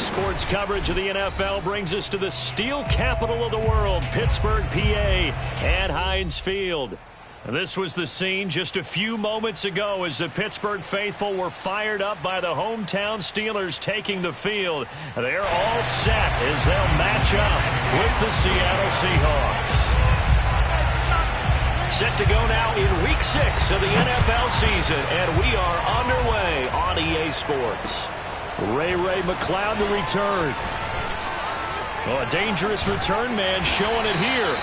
Sports coverage of the NFL brings us to the steel capital of the world, Pittsburgh, PA, at Heinz Field. This was the scene just a few moments ago as the Pittsburgh faithful were fired up by the hometown Steelers taking the field. They're all set as they'll match up with the Seattle Seahawks. Set to go now in Week 6 of the NFL season, and we are underway on EA Sports. Ray McLeod to return. Oh, a dangerous return man showing it here.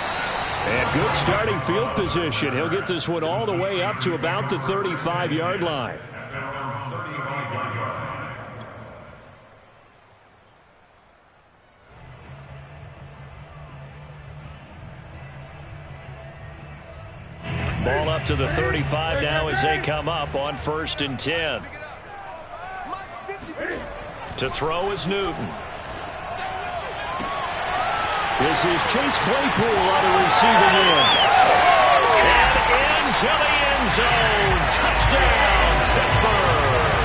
And good starting field position. He'll get this one all the way up to about the 35-yard line. Ball up to the 35 now as they come up on 1st and 10. To throw is Newton. This is Chase Claypool on the receiving end. And into the end zone. Touchdown, Pittsburgh.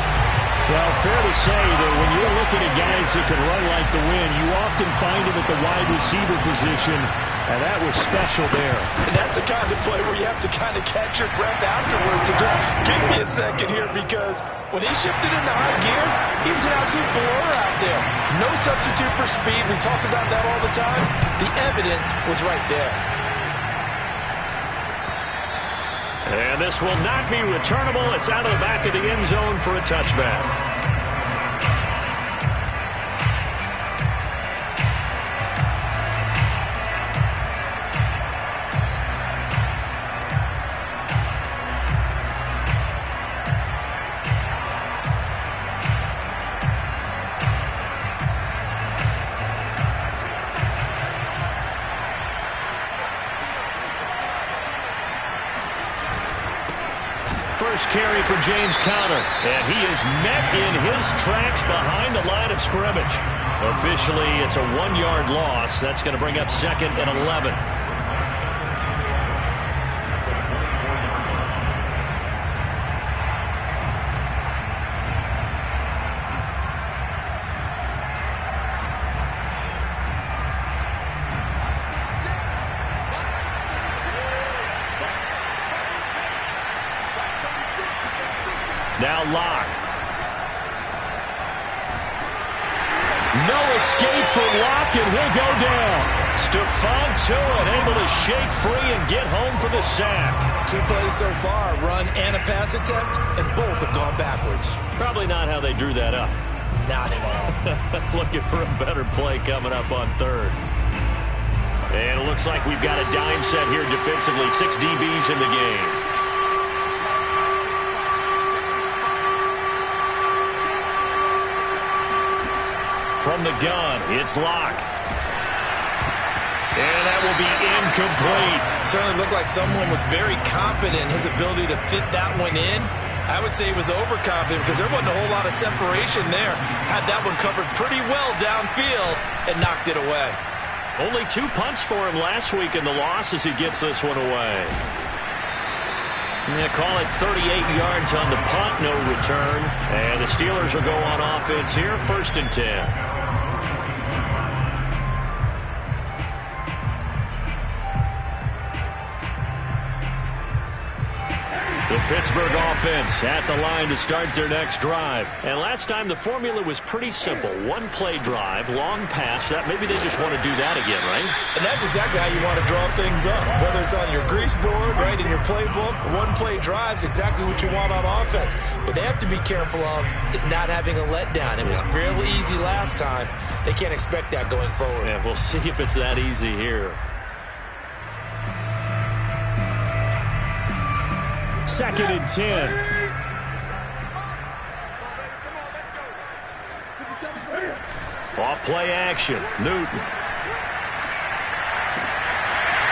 Well, fair to say that when you're looking at guys that can run like the wind, you often find them at the wide receiver position, and that was special there. And that's the kind of play where you have to kind of catch your breath afterwards and just give me a second here, because when he shifted into high gear, he was an absolute blur out there. No substitute for speed. We talk about that all the time. The evidence was right there. And this will not be returnable. It's out of the back of the end zone for a touchback. First carry for James Conner, and he is met in his tracks behind the line of scrimmage. Officially, it's a 1-yard loss. That's going to bring up 2nd and 11. Now Locke. No escape for Locke, and he'll go down. Stephon Tuitt able to shake free and get home for the sack. 2 plays so far, run and a pass attempt, and both have gone backwards. Probably not how they drew that up. Not at all. Looking for a better play coming up on 3rd. And it looks like we've got a dime set here defensively. 6 DBs in the game. From the gun, it's Locke. And that will be incomplete. Certainly looked like someone was very confident in his ability to fit that one in. I would say he was overconfident because there wasn't a whole lot of separation there. Had that one covered pretty well downfield and knocked it away. Only 2 punts for him last week in the loss as he gets this one away. Yeah, call it 38 yards on the punt, no return. And the Steelers will go on offense here, 1st and 10. The Pittsburgh offense at the line to start their next drive. And last time the formula was pretty simple. 1-play drive, long pass. That maybe they just want to do that again, right? And that's exactly how you want to draw things up. Whether it's on your grease board, right, in your playbook, 1-play drive's exactly what you want on offense. What they have to be careful of is not having a letdown. It was fairly easy last time. They can't expect that going forward. Yeah, we'll see if it's that easy here. 2nd and 10. Off play action. Newton.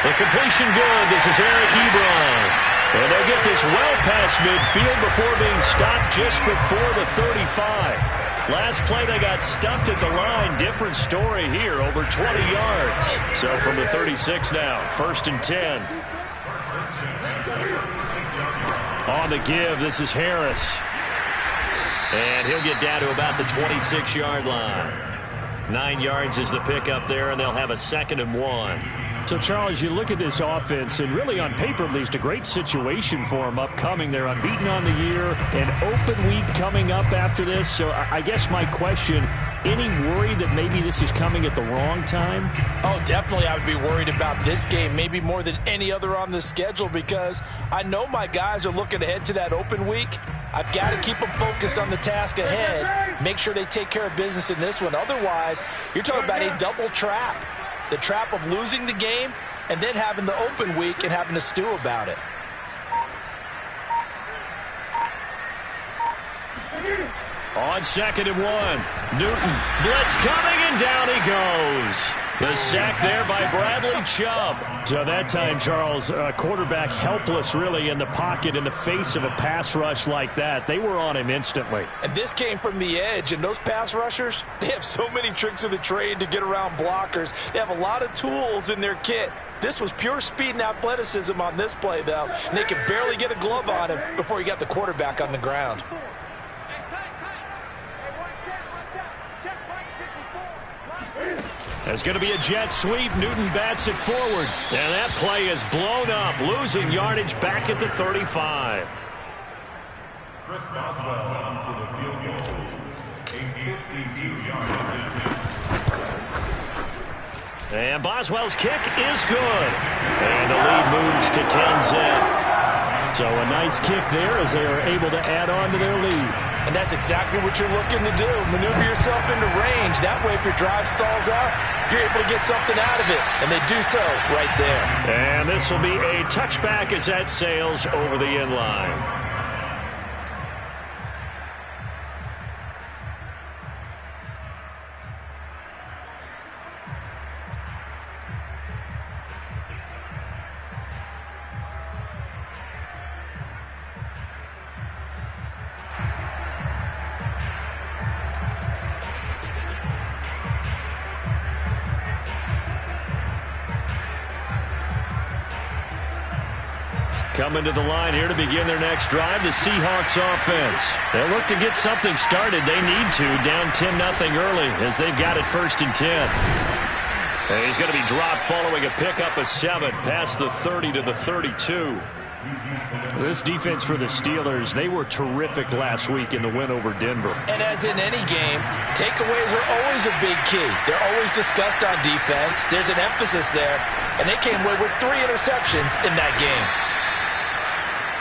The completion good. This is Eric Ebron. And they'll get this well past midfield before being stopped just before the 35. Last play they got stuffed at the line. Different story here. Over 20 yards. So from the 36 now. 1st and 10. On the give, this is Harris. And he'll get down to about the 26-yard line. 9 yards is the pickup there, and they'll have a 2nd and 1. So, Charles, you look at this offense, and really on paper, at least, a great situation for them upcoming. They're unbeaten on the year, an open week coming up after this. So I guess my question, any worry that maybe this is coming at the wrong time? Oh, definitely I would be worried about this game, maybe more than any other on the schedule, because I know my guys are looking ahead to that open week. I've got to keep them focused on the task ahead, make sure they take care of business in this one. Otherwise, you're talking about a double trap. The trap of losing the game and then having the open week and having to stew about it. On 2nd and 1, Newton, blitz coming, and down he goes. The sack there by Bradley Chubb. So that time, Charles, quarterback helpless really in the pocket in the face of a pass rush like that. They were on him instantly. And this came from the edge, and those pass rushers, they have so many tricks of the trade to get around blockers. They have a lot of tools in their kit. This was pure speed and athleticism on this play, though, and they could barely get a glove on him before he got the quarterback on the ground. There's going to be a jet sweep. Newton bats it forward. And that play is blown up, losing yardage back at the 35. Chris Boswell on for the field goal. A 52-yard. And Boswell's kick is good. And the lead moves to 10-zip. So a nice kick there as they are able to add on to their lead. And that's exactly what you're looking to do. Maneuver yourself into range. That way, if your drive stalls out, you're able to get something out of it. And they do so right there. And this will be a touchback as that sails over the end line. Coming to the line here to begin their next drive, the Seahawks offense. They'll look to get something started. They need to, down 10-0 early as they've got it 1st and 10. And he's going to be dropped following a pickup of 7 past the 30 to the 32. This defense for the Steelers, they were terrific last week in the win over Denver. And as in any game, takeaways are always a big key. They're always discussed on defense. There's an emphasis there, and they came away with 3 interceptions in that game.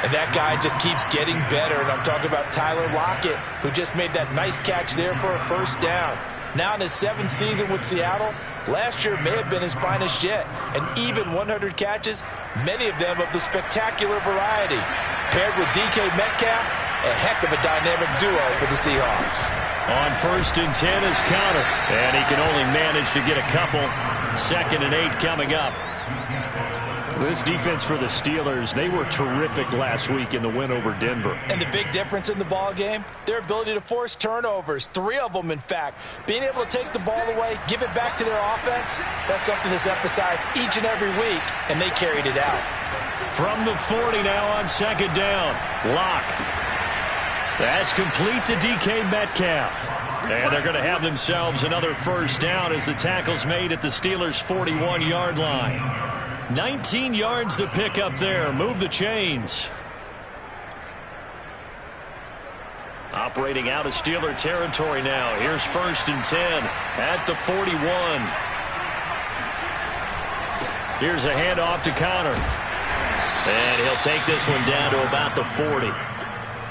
And that guy just keeps getting better. And I'm talking about Tyler Lockett, who just made that nice catch there for a 1st down. Now in his 7th season with Seattle, last year may have been his finest yet. And even 100 catches, many of them of the spectacular variety. Paired with DK Metcalf, a heck of a dynamic duo for the Seahawks. On 1st and 10 is Counter. And he can only manage to get a couple. 2nd and 8 coming up. This defense for the Steelers, they were terrific last week in the win over Denver. And the big difference in the ball game, their ability to force turnovers, 3 of them in fact. Being able to take the ball away, give it back to their offense, that's something that's emphasized each and every week, and they carried it out. From the 40 now on 2nd down, Lock. That's complete to DK Metcalf. And they're going to have themselves another 1st down as the tackle's made at the Steelers' 41-yard line. 19 yards the pickup there. Move the chains. Operating out of Steeler territory now. Here's 1st and 10 at the 41. Here's a handoff to Connor. And he'll take this one down to about the 40.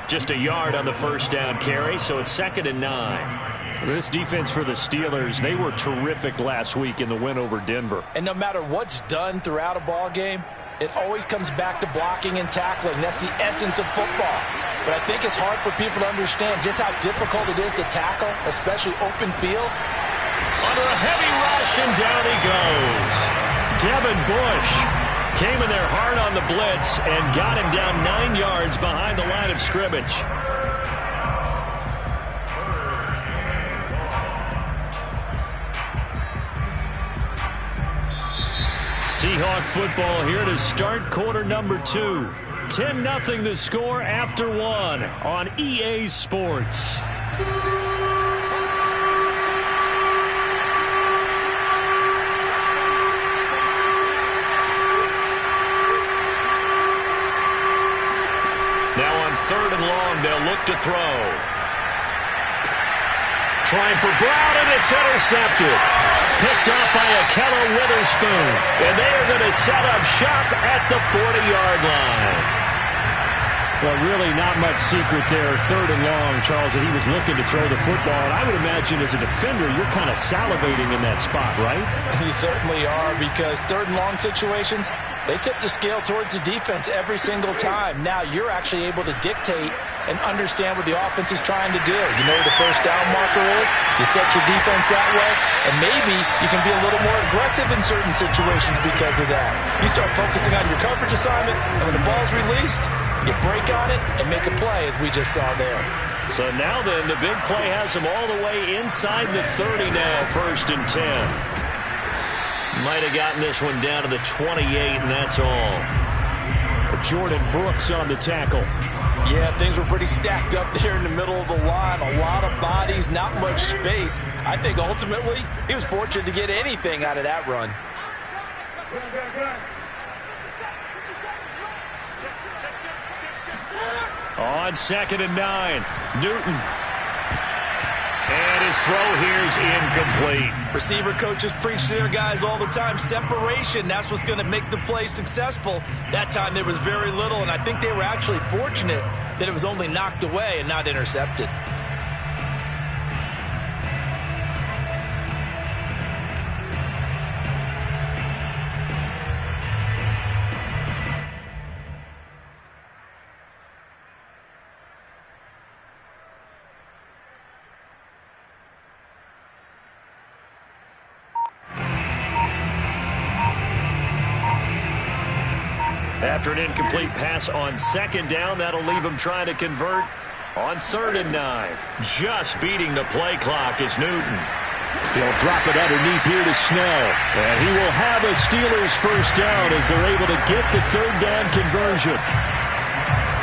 Just a yard on the 1st down carry, so it's 2nd and 9. This defense for the Steelers, they were terrific last week in the win over Denver. And no matter what's done throughout a ball game, it always comes back to blocking and tackling. That's the essence of football. But I think it's hard for people to understand just how difficult it is to tackle, especially open field. Under a heavy rush, and down he goes. Devin Bush came in there hard on the blitz and got him down 9 yards behind the line of scrimmage. Seahawk football here to start quarter number 2. 10-0 the score after 1 on EA Sports. they'll look to throw. Trying for Brown, and it's intercepted. Picked up by Akello Witherspoon. And they are going to set up shop at the 40-yard line. Well, really not much secret there. 3rd and long, Charles, that he was looking to throw the football. And I would imagine as a defender, you're kind of salivating in that spot, right? You certainly are, because 3rd and long situations, they tip the scale towards the defense every single time. Now you're actually able to dictate and understand what the offense is trying to do. You know where the first down marker is. You set your defense that way, and maybe you can be a little more aggressive in certain situations because of that. You start focusing on your coverage assignment, and when the ball's released, you break on it and make a play, as we just saw there. So now then, the big play has them all the way inside the 30 now, 1st and 10. Might have gotten this one down to the 28, and that's all. Jordan Brooks on the tackle. Yeah, things were pretty stacked up there in the middle of the line. A lot of bodies, not much space. I think ultimately he was fortunate to get anything out of that run. On 2nd and 9, Newton. And his throw here is incomplete. Receiver coaches preach to their guys all the time. Separation, that's what's going to make the play successful. That time there was very little, and I think they were actually fortunate that it was only knocked away and not intercepted. After an incomplete pass on 2nd down, that'll leave him trying to convert on 3rd and 9. Just beating the play clock is Newton. They'll drop it underneath here to Snell. And he will have a Steelers first down as they're able to get the 3rd down conversion.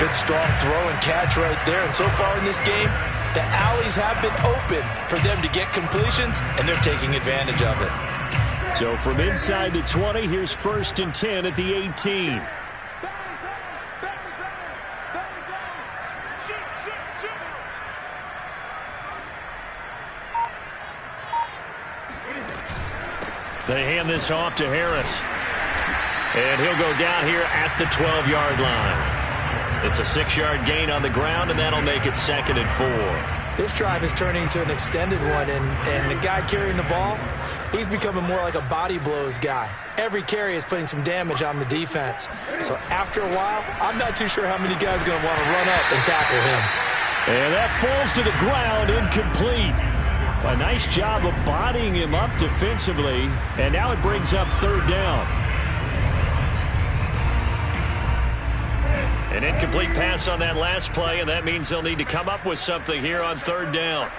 Good strong throw and catch right there. And so far in this game, the alleys have been open for them to get completions, and they're taking advantage of it. So from inside the 20, here's 1st and 10 at the 18. They hand this off to Harris. And he'll go down here at the 12-yard line. It's a 6-yard gain on the ground, and that'll make it 2nd and 4. This drive is turning into an extended one, and the guy carrying the ball, he's becoming more like a body blows guy. Every carry is putting some damage on the defense. So after a while, I'm not too sure how many guys are going to want to run up and tackle him. And that falls to the ground, incomplete. A nice job of bodying him up defensively, and now it brings up 3rd down. An incomplete pass on that last play, and that means they'll need to come up with something here on 3rd down.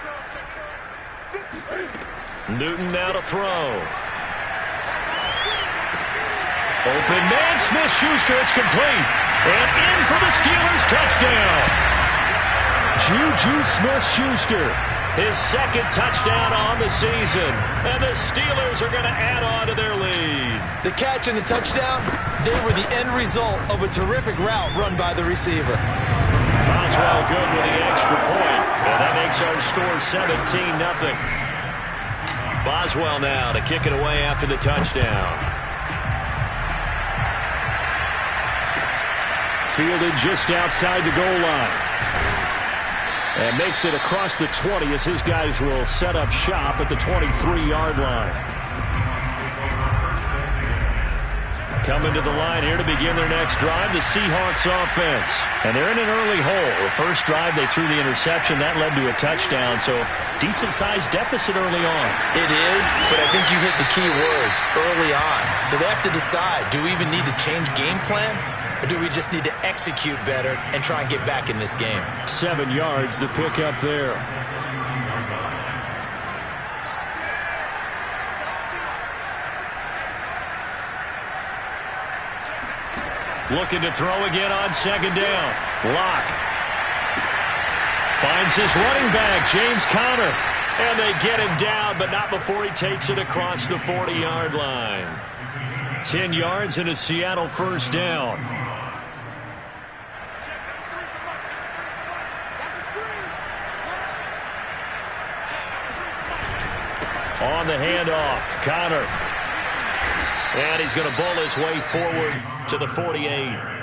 Newton now to throw. Open man, Smith-Schuster, it's complete. And in for the Steelers touchdown. Juju Smith-Schuster. His 2nd touchdown on the season. And the Steelers are going to add on to their lead. The catch and the touchdown, they were the end result of a terrific route run by the receiver. Boswell good with the extra point. And that makes our score 17-0. Boswell now to kick it away after the touchdown. Fielded just outside the goal line. And makes it across the 20 as his guys will set up shop at the 23-yard line. Coming to the line here to begin their next drive, the Seahawks offense. And they're in an early hole. The first drive, they threw the interception. That led to a touchdown, so decent-sized deficit early on. It is, but I think you hit the key words, early on. So they have to decide, do we even need to change game plan? Or do we just need to execute better and try and get back in this game? 7 yards, the pick up there. Looking to throw again on 2nd down. Locke finds his running back, James Conner. And they get him down, but not before he takes it across the 40-yard line. 10 yards and a Seattle first down. On the handoff, Connor. And he's going to bowl his way forward to the 48.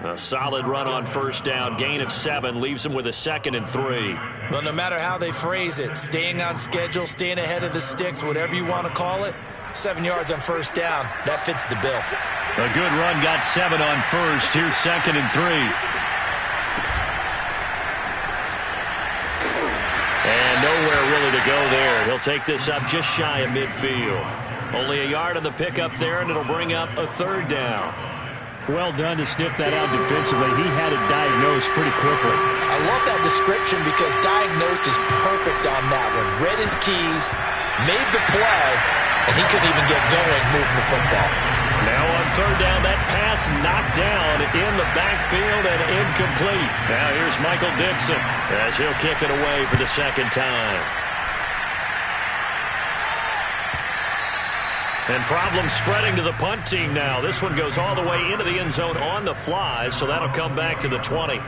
A solid run on first down. Gain of 7 leaves him with a 2nd and 3. Well, no matter how they phrase it, staying on schedule, staying ahead of the sticks, whatever you want to call it, 7 yards on first down, that fits the bill. A good run, got 7 on first. Here's 2nd and 3. And nowhere really to go there. He'll take this up just shy of midfield. Only a yard on the pickup there, and it'll bring up a 3rd down. Well done to sniff that out defensively. He had it diagnosed pretty quickly. I love that description because diagnosed is perfect on that one. Read his keys, made the play, and he couldn't even get going moving the football. Now on 3rd down, that pass knocked down in the backfield and incomplete. Now here's Michael Dixon as he'll kick it away for the 2nd time. And problems spreading to the punt team now. This one goes all the way into the end zone on the fly, so that'll come back to the 20.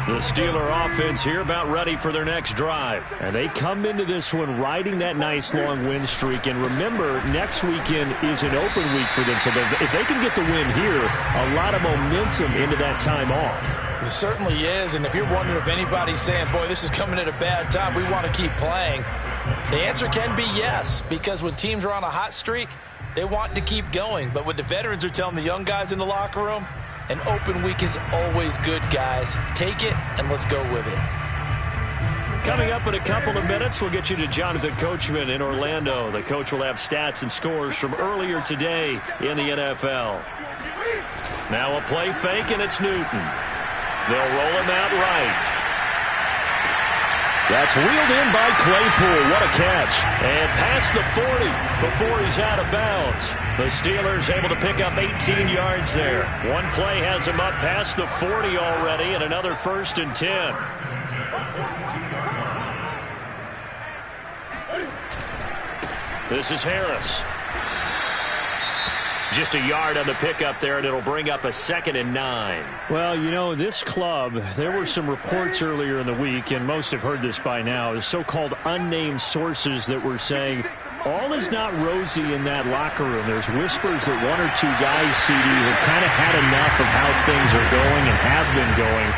The Steeler offense here about ready for their next drive. And they come into this one riding that nice long win streak. And remember, next weekend is an open week for them. So if they can get the win here, a lot of momentum into that time off. It certainly is, and if you're wondering if anybody's saying, boy, this is coming at a bad time, we want to keep playing, the answer can be yes, because when teams are on a hot streak, they want to keep going. But what the veterans are telling the young guys in the locker room, an open week is always good, guys. Take it, and let's go with it. Coming up in a couple of minutes, we'll get you to Jonathan Coachman in Orlando. The coach will have stats and scores from earlier today in the NFL. Now a play fake, and it's Newton. They'll roll him out right. That's reeled in by Claypool. What a catch. And past the 40 before he's out of bounds. The Steelers able to pick up 18 yards there. One play has him up past the 40 already, and another 1st and 10. This is Harris. Just a yard on the pickup there, and it'll bring up a 2nd and 9. Well, you know, this club, there were some reports earlier in the week, and most have heard this by now, the so-called unnamed sources that were saying all is not rosy in that locker room. There's whispers that 1 or 2 guys, CD, have kind of had enough of how things are going and have been going.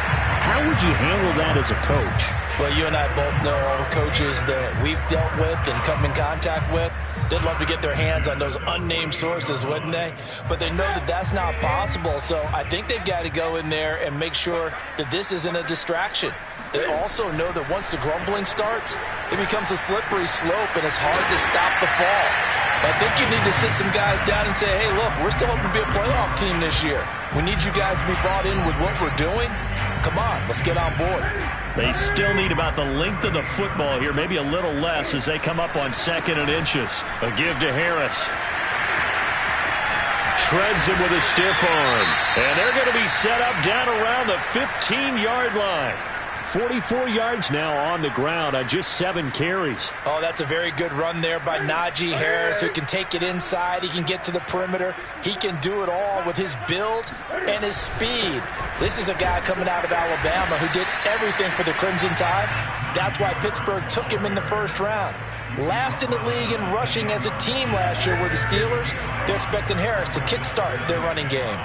How would you handle that as a coach? Well, you and I both know all the coaches that we've dealt with and come in contact with. They'd love to get their hands on those unnamed sources, wouldn't they? But they know that that's not possible, so I think they've got to go in there and make sure that this isn't a distraction. They also know that once the grumbling starts, it becomes a slippery slope, and it's hard to stop the fall. But I think you need to sit some guys down and say, hey, look, we're still hoping to be a playoff team this year. We need you guys to be brought in with what we're doing. Come on, let's get on board. They still need about the length of the football here, maybe a little less as they come up on 2nd and inches. A give to Harris. Shreds him with a stiff arm. And they're going to be set up down around the 15-yard line. 44 yards now on the ground on just 7 carries. Oh, that's a very good run there by Najee Harris, who can take it inside. He can get to the perimeter. He can do it all with his build and his speed. This is a guy coming out of Alabama who did everything for the Crimson Tide. That's why Pittsburgh took him in the 1st round. Last in the league in rushing as a team last year were the Steelers. They're expecting Harris to kickstart their running game.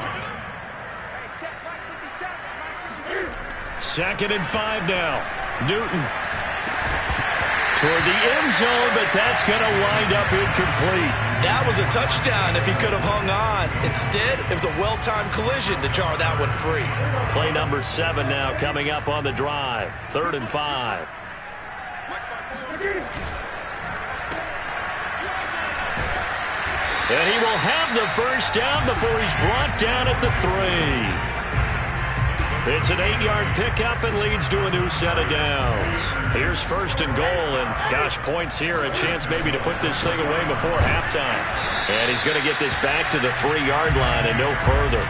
2nd and 5 now. Newton toward the end zone, but that's going to wind up incomplete. That was a touchdown if he could have hung on. Instead, it was a well-timed collision to jar that one free. Play number 7 now coming up on the drive. 3rd and 5. And he will have the 1st down before he's brought down at the 3. It's an 8-yard pickup and leads to a new set of downs. Here's 1st and goal, and gosh, points here, a chance maybe to put this thing away before halftime. And he's going to get this back to the 3-yard line and no further.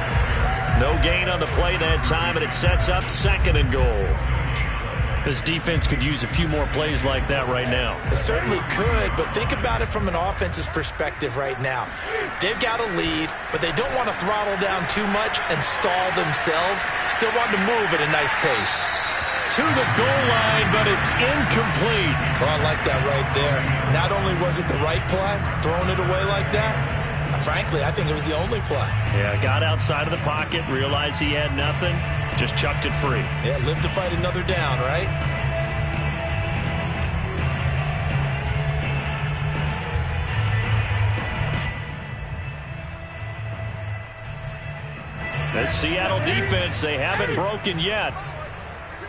No gain on the play that time, and it sets up 2nd and goal. This defense could use a few more plays like that right now. It certainly could, but think about it from an offense's perspective right now. They've got a lead, but they don't want to throttle down too much and stall themselves. Still want to move at a nice pace. To the goal line, but it's incomplete. Well, I like that right there. Not only was it the right play, throwing it away like that, frankly, I think it was the only play. Yeah, got outside of the pocket, realized he had nothing, just chucked it free. Yeah, live to fight another down, right? The Seattle defense, they haven't broken yet.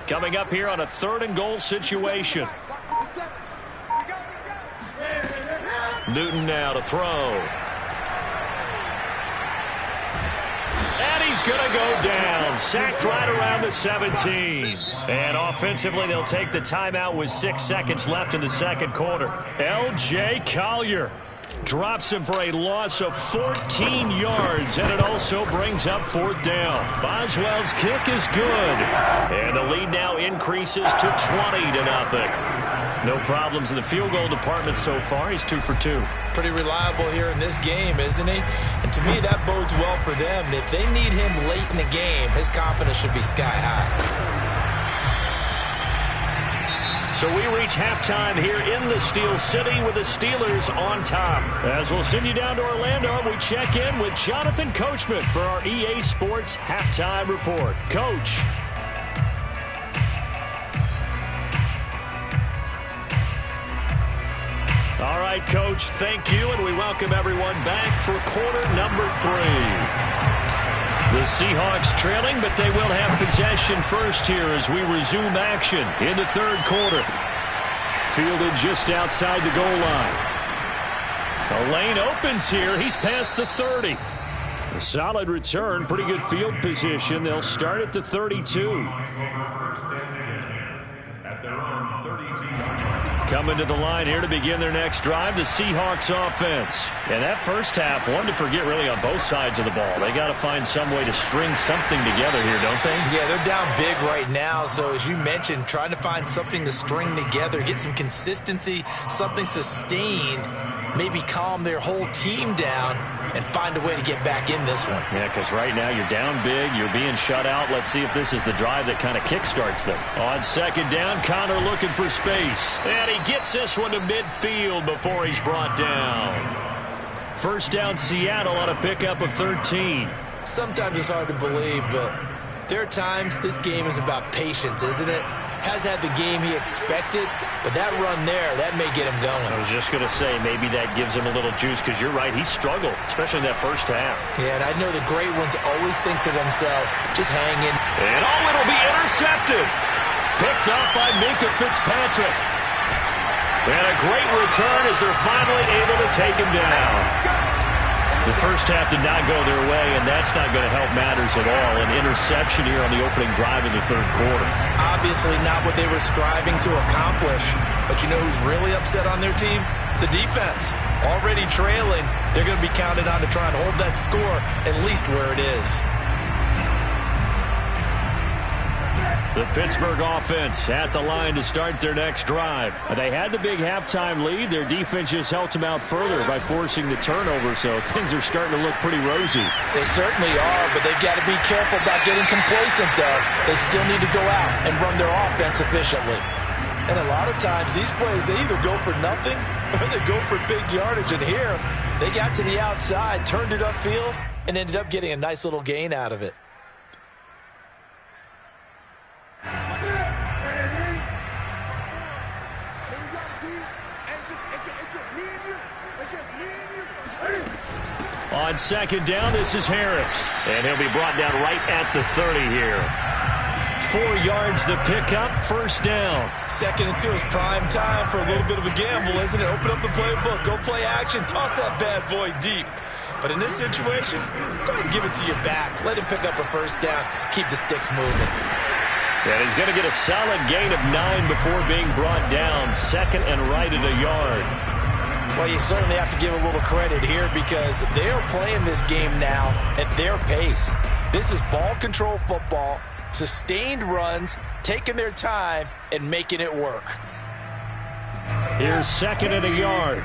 Coming up here on a 3rd and goal situation. Newton now to throw. And he's going to go down. Sacked right around the 17. And offensively, they'll take the timeout with 6 seconds left in the second quarter. L.J. Collier drops him for a loss of 14 yards, and it also brings up 4th down. Boswell's kick is good. And the lead now increases to 20-0. No problems in the field goal department so far. He's 2 for 2. Pretty reliable here in this game, isn't he? And to me, that bodes well for them. If they need him late in the game, his confidence should be sky high. So we reach halftime here in the Steel City with the Steelers on top. As we'll send you down to Orlando, we check in with Jonathan Coachman for our EA Sports Halftime Report. Coach. All right, Coach, thank you, and we welcome everyone back for quarter number 3. The Seahawks trailing, but they will have possession first here as we resume action in the 3rd quarter. Fielded just outside the goal line. A lane opens here. He's past the 30. A solid return, pretty good field position. They'll start at the 32. Coming to the line here to begin their next drive, the Seahawks offense. And that first half, one to forget really on both sides of the ball. They got to find some way to string something together here, don't they? Yeah, they're down big right now. So as you mentioned, trying to find something to string together, get some consistency, something sustained, maybe calm their whole team down and find a way to get back in this one. Yeah, because right now you're down big, you're being shut out. Let's see if this is the drive that kind of kickstarts them. On 2nd down, Connor looking for space. And he gets this one to midfield before he's brought down. 1st down, Seattle on a pickup of 13. Sometimes it's hard to believe, but there are times this game is about patience, isn't it? Has had the game he expected, but that run there, that may get him going. I was just going to say, maybe that gives him a little juice, because you're right, he struggled, especially in that first half. Yeah, and I know the great ones always think to themselves, just hang in. And it'll be intercepted. Picked up by Minkah Fitzpatrick. And a great return as they're finally able to take him down. The first half did not go their way, and that's not going to help matters at all. An interception here on the opening drive in the 3rd quarter. Obviously not what they were striving to accomplish. But you know who's really upset on their team? The defense. Already trailing, they're going to be counted on to try and hold that score at least where it is. The Pittsburgh offense at the line to start their next drive. They had the big halftime lead. Their defense just helped them out further by forcing the turnover, so things are starting to look pretty rosy. They certainly are, but they've got to be careful about getting complacent, though. They still need to go out and run their offense efficiently. And a lot of times, these plays, they either go for nothing or they go for big yardage. And here, they got to the outside, turned it upfield, and ended up getting a nice little gain out of it. On 2nd down, this is Harris. And he'll be brought down right at the 30 here. 4 yards the pickup, 1st down. 2nd and 2 is prime time for a little bit of a gamble, isn't it? Open up the playbook, go play action, toss that bad boy deep. But in this situation, go ahead and give it to your back. Let him pick up a 1st down, keep the sticks moving. And he's going to get a solid gain of 9 before being brought down. 2nd and right at a yard. Well, you certainly have to give a little credit here because they're playing this game now at their pace. This is ball control football. Sustained runs, taking their time, and making it work. Here's 2nd and a yard.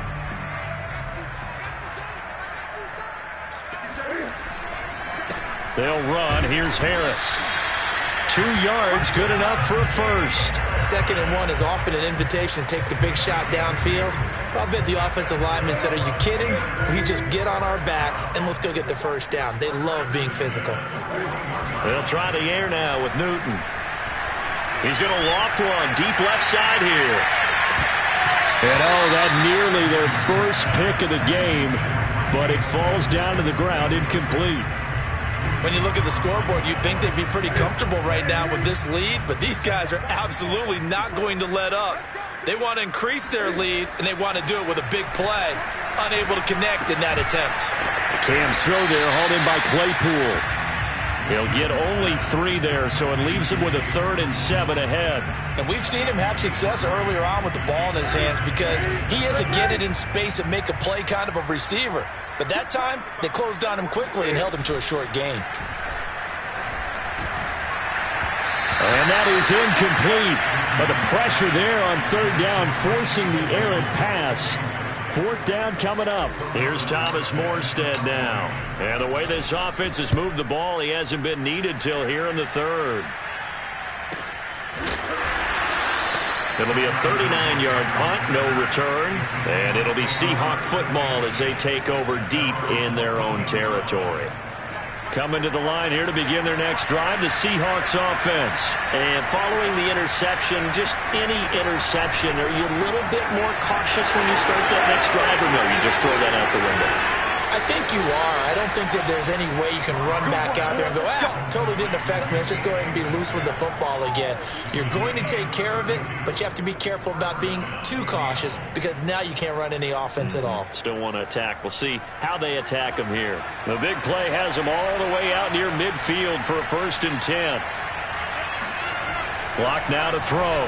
They'll run. Here's Harris. 2 yards, good enough for a first. 2nd and 1 is often an invitation to take the big shot downfield. I'll bet the offensive lineman said, are you kidding? We just get on our backs and let's go get the first down. They love being physical. They'll try the air now with Newton. He's going to loft one deep left side here. And that nearly their first pick of the game, but it falls down to the ground incomplete. When you look at the scoreboard, you'd think they'd be pretty comfortable right now with this lead, but these guys are absolutely not going to let up. They want to increase their lead, and they want to do it with a big play. Unable to connect in that attempt. Cam's throw there, hauled in by Claypool. He'll get only 3 there, so it leaves him with a 3rd and 7 ahead. And we've seen him have success earlier on with the ball in his hands because he is a get it in space and make a play kind of a receiver. But that time, they closed on him quickly and held him to a short gain. And that is incomplete. But the pressure there on 3rd down, forcing the errant pass. 4th down coming up. Here's Thomas Morstead now. And the way this offense has moved the ball, he hasn't been needed till here in the 3rd. It'll be a 39-yard punt, no return. And it'll be Seahawk football as they take over deep in their own territory. Coming to the line here to begin their next drive, the Seahawks offense. And following the interception, just any interception, are you a little bit more cautious when you start that next drive, or no, you just throw that out the window? I think you are. I don't think that there's any way you can run back out there and go, totally didn't affect me. Let's just go ahead and be loose with the football again. You're going to take care of it, but you have to be careful about being too cautious because now you can't run any offense at all. Still want to attack. We'll see how they attack them here. The big play has them all the way out near midfield for a 1st and 10. Block now to throw.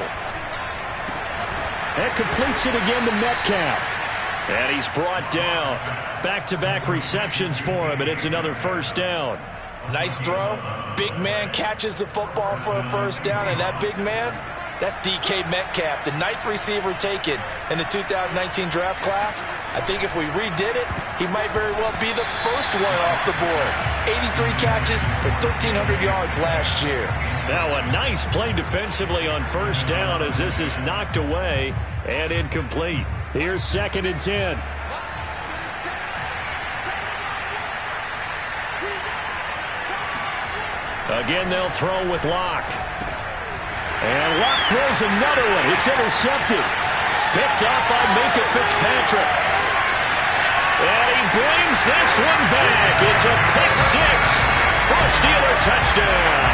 That completes it again to Metcalf. And he's brought down. Back-to-back receptions for him, and it's another 1st down. Nice throw. Big man catches the football for a 1st down, and that big man, that's DK Metcalf, the 9th receiver taken in the 2019 draft class. I think if we redid it, he might very well be the first one off the board. 83 catches for 1,300 yards last year. Now a nice play defensively on 1st down as this is knocked away and incomplete. Here's 2nd and 10. Again, they'll throw with Locke. And Locke throws another one. It's intercepted. Picked up by Minka Fitzpatrick. And he brings this one back. It's a pick 6 for a Steeler touchdown.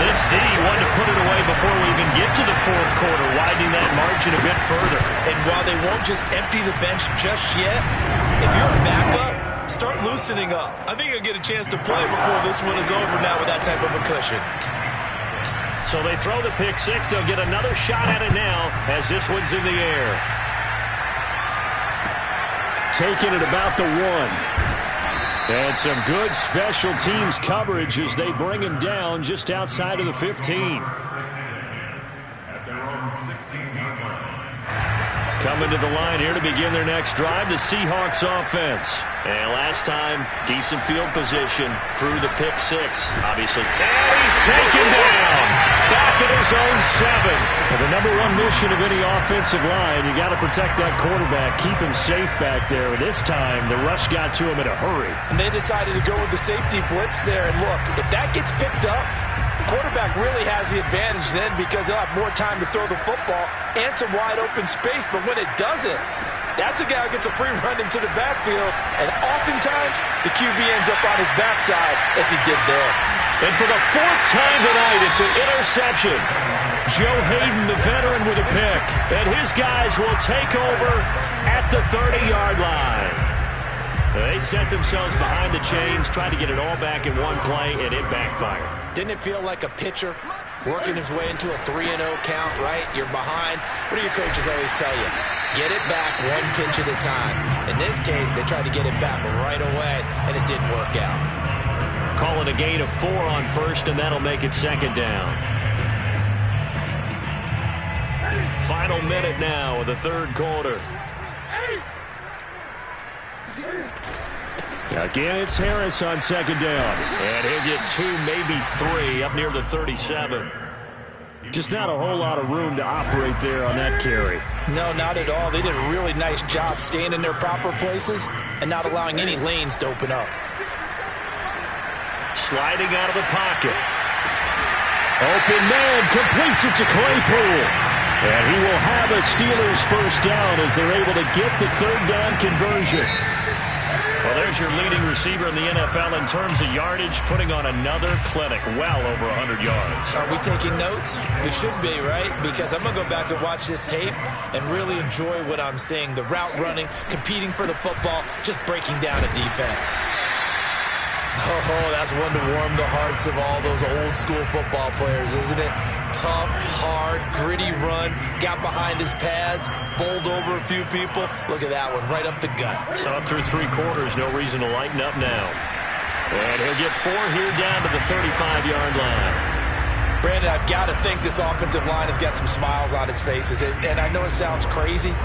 This D wanted to put it away before we even get to the 4th quarter, widening that margin a bit further. And while they won't just empty the bench just yet, if you're a backup, start loosening up. I think you'll get a chance to play before this one is over now with that type of a cushion. So they throw the pick 6. They'll get another shot at it now as this one's in the air. Taking it about the 1. And some good special teams coverage as they bring him down just outside of the 15. At their own 16-yard line. Coming to the line here to begin their next drive, the Seahawks offense. And last time, decent field position through the pick 6, obviously. And he's taken down. Back at his own 7. Well, the number 1 mission of any offensive line, you got to protect that quarterback, keep him safe back there. This time, the rush got to him in a hurry. And they decided to go with the safety blitz there. And look, if that gets picked up, the quarterback really has the advantage then because he'll have more time to throw the football and some wide open space. But when it doesn't, that's a guy who gets a free run into the backfield. And oftentimes, the QB ends up on his backside as he did there. And for the 4th time tonight, it's an interception. Joe Hayden, the veteran, with a pick. And his guys will take over at the 30-yard line. They set themselves behind the chains, tried to get it all back in one play, and it backfired. Didn't it feel like a pitcher working his way into a 3-0 count, right? You're behind. What do your coaches always tell you? Get it back one pitch at a time. In this case, they tried to get it back right away, and it didn't work out. call it a gain of 4 on first, and that'll make it second down. Final minute now of the third quarter. Again, it's Harris on second down. And he'll get 2, maybe 3 up near the 37. Just not a whole lot of room to operate there on that carry. No, not at all. They did a really nice job staying in their proper places and not allowing any lanes to open up. Sliding out of the pocket. Open man completes it to Claypool. And he will have a Steelers first down as they're able to get the third down conversion. Well, there's your leading receiver in the NFL in terms of yardage, putting on another clinic, well over 100 yards. Are we taking notes? We should be, right? Because I'm going to go back and watch this tape and really enjoy what I'm seeing. The route running, competing for the football, just breaking down a defense. Oh, that's one to warm the hearts of all those old school football players, isn't it? Tough, hard, gritty run, got behind his pads, bowled over a few people. Look at that one, right up the gut. Saw it through 3 quarters, no reason to lighten up now. And he'll get 4 here down to the 35-yard line. Brandon, I've got to think this offensive line has got some smiles on its faces. And I know it sounds crazy,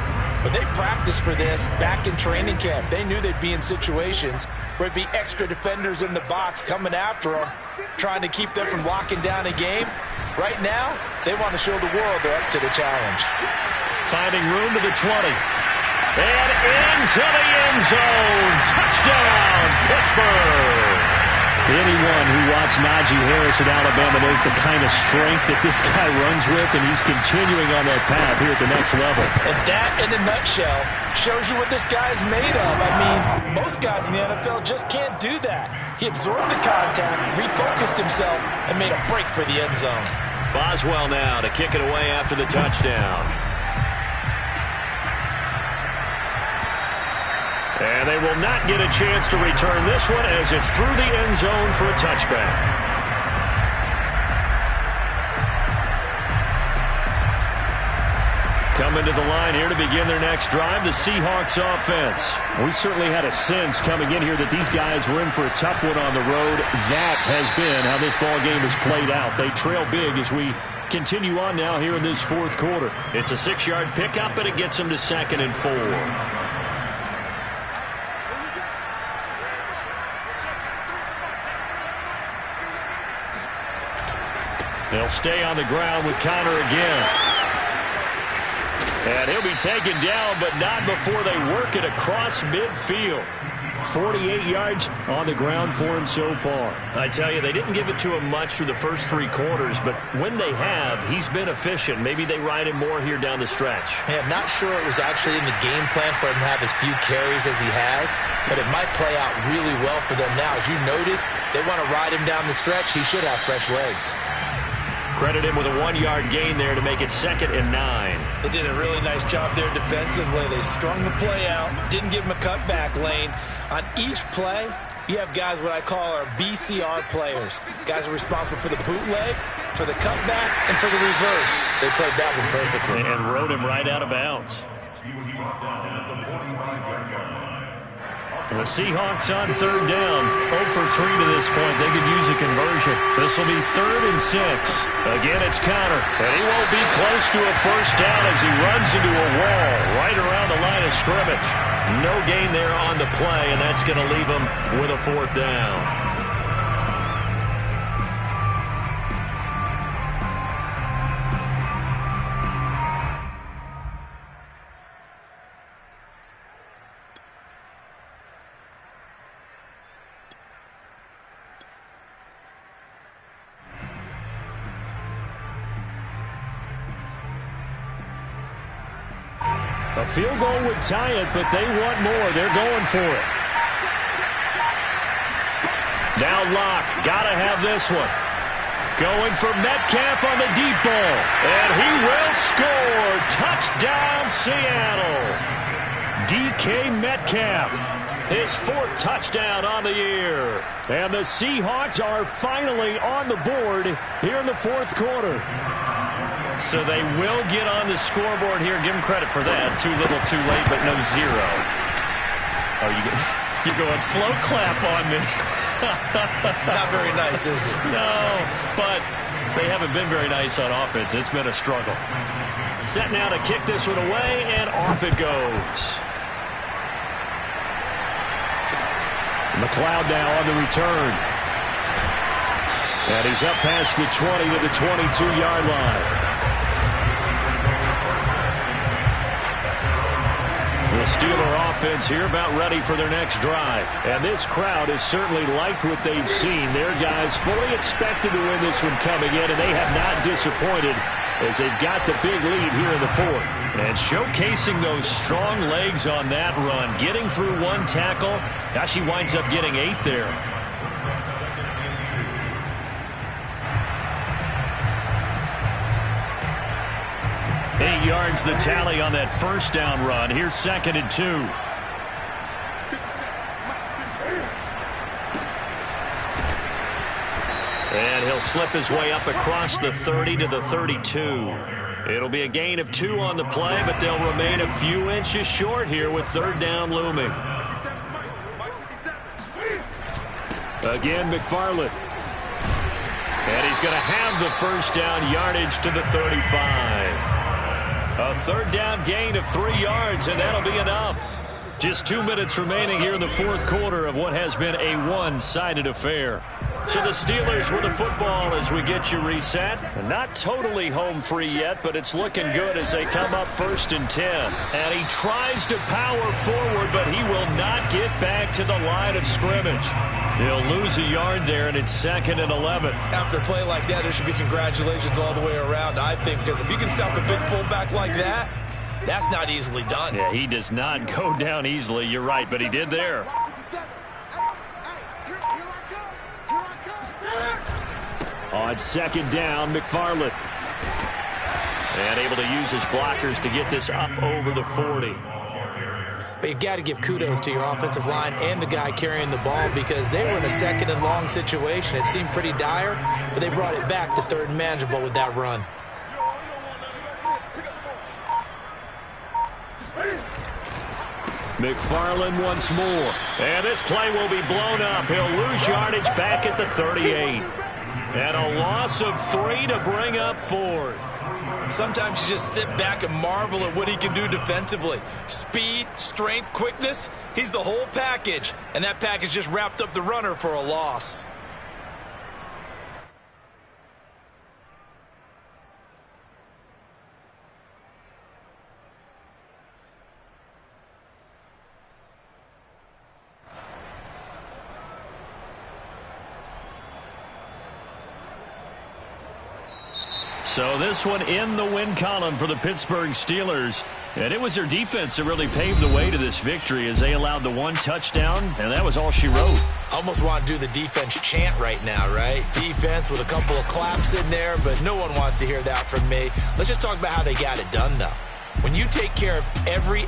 but they practiced for this back in training camp. They knew they'd be in situations where it'd be extra defenders in the box coming after them, trying to keep them from locking down a game. Right now, they want to show the world they're up to the challenge. Finding room to the 20. And into the end zone. Touchdown, Pittsburgh. Anyone who watched Najee Harris at Alabama knows the kind of strength that this guy runs with, and he's continuing on that path here at the next level. And that, in a nutshell, shows you what this guy's made of. I mean, most guys in the NFL just can't do that. He absorbed the contact, refocused himself, and made a break for the end zone. Boswell now to kick it away after the touchdown. And they will not get a chance to return this one as it's through the end zone for a touchback. Coming to the line here to begin their next drive, the Seahawks offense. We certainly had a sense coming in here that these guys were in for a tough one on the road. That has been how this ball game has played out. They trail big as we continue on now here in this fourth quarter. It's a 6-yard pickup, but it gets them to 2nd and 4. They'll stay on the ground with Connor again. And he'll be taken down, but not before they work it across midfield. 48 yards on the ground for him so far. I tell you, they didn't give it to him much through the first 3 quarters, but when they have, he's been efficient. Maybe they ride him more here down the stretch. Hey, I'm not sure it was actually in the game plan for him to have as few carries as he has, but it might play out really well for them now. As you noted, they want to ride him down the stretch. He should have fresh legs. Credit him with a 1-yard gain there to make it 2nd and 9. They did a really nice job there defensively. They strung the play out, didn't give him a cutback lane. On each play, you have guys what I call our BCR players. Guys are responsible for the bootleg, for the cutback, and for the reverse. They played that one perfectly. And rode him right out of bounds. He was brought down at the 45-yard line. The Seahawks on 3rd down. 0 for 3 to this point. They could use a conversion. This will be 3rd and 6. Again, it's Connor. And he won't be close to a first down as he runs into a wall right around the line of scrimmage. No gain there on the play, and that's going to leave him with a 4th down. A field goal would tie it, but they want more. They're going for it. Now Locke, gotta have this one. Going for Metcalf on the deep ball. And he will score. Touchdown, Seattle. DK Metcalf. His 4th touchdown on the year. And the Seahawks are finally on the board here in the fourth quarter. So they will get on the scoreboard here. Give them credit for that. Too little, too late, but no 0. Oh, you're going slow clap on me. Not very nice, is it? No, but they haven't been very nice on offense. It's been a struggle. Set now to kick this one away, and off it goes. McLeod now on the return. And he's up past the 20 to the 22-yard line. The Steeler offense here about ready for their next drive. And this crowd has certainly liked what they've seen. Their guys fully expected to win this one coming in, and they have not disappointed as they've got the big lead here in the fourth. And showcasing those strong legs on that run, getting through one tackle. Now she winds up getting 8 there. Eight yards the tally on that first down run. Here's 2nd and 2. And he'll slip his way up across the 30 to the 32. It'll be a gain of 2 on the play, but they'll remain a few inches short here with 3rd down looming. Again, McFarland. And he's going to have the first down yardage to the 35. A 3rd down gain of 3 yards, and that'll be enough. Just 2 minutes remaining here in the fourth quarter of what has been a one-sided affair. So the Steelers with the football as we get you reset. And not totally home free yet, but it's looking good as they come up 1st and 10. And he tries to power forward, but he will not get back to the line of scrimmage. He'll lose a yard there, and it's 2nd and 11. After a play like that, there should be congratulations all the way around, I think, because if you can stop a big fullback like that, that's not easily done. Yeah, he does not go down easily. You're right, but he did there. On 2nd down, McFarland. And able to use his blockers to get this up over the 40. But you've got to give kudos to your offensive line and the guy carrying the ball because they were in a 2nd and long situation. It seemed pretty dire, but they brought it back to 3rd and manageable with that run. McFarland once more. And this play will be blown up. He'll lose yardage back at the 38. And a loss of 3 to bring up 4th. Sometimes you just sit back and marvel at what he can do defensively. Speed, strength, quickness, he's the whole package. And that package just wrapped up the runner for a loss. So this one in the win column for the Pittsburgh Steelers. And it was their defense that really paved the way to this victory as they allowed the 1 touchdown, and that was all she wrote. Almost want to do the defense chant right now, right? Defense with a couple of claps in there, but no one wants to hear that from me. Let's just talk about how they got it done, though. When you take care of every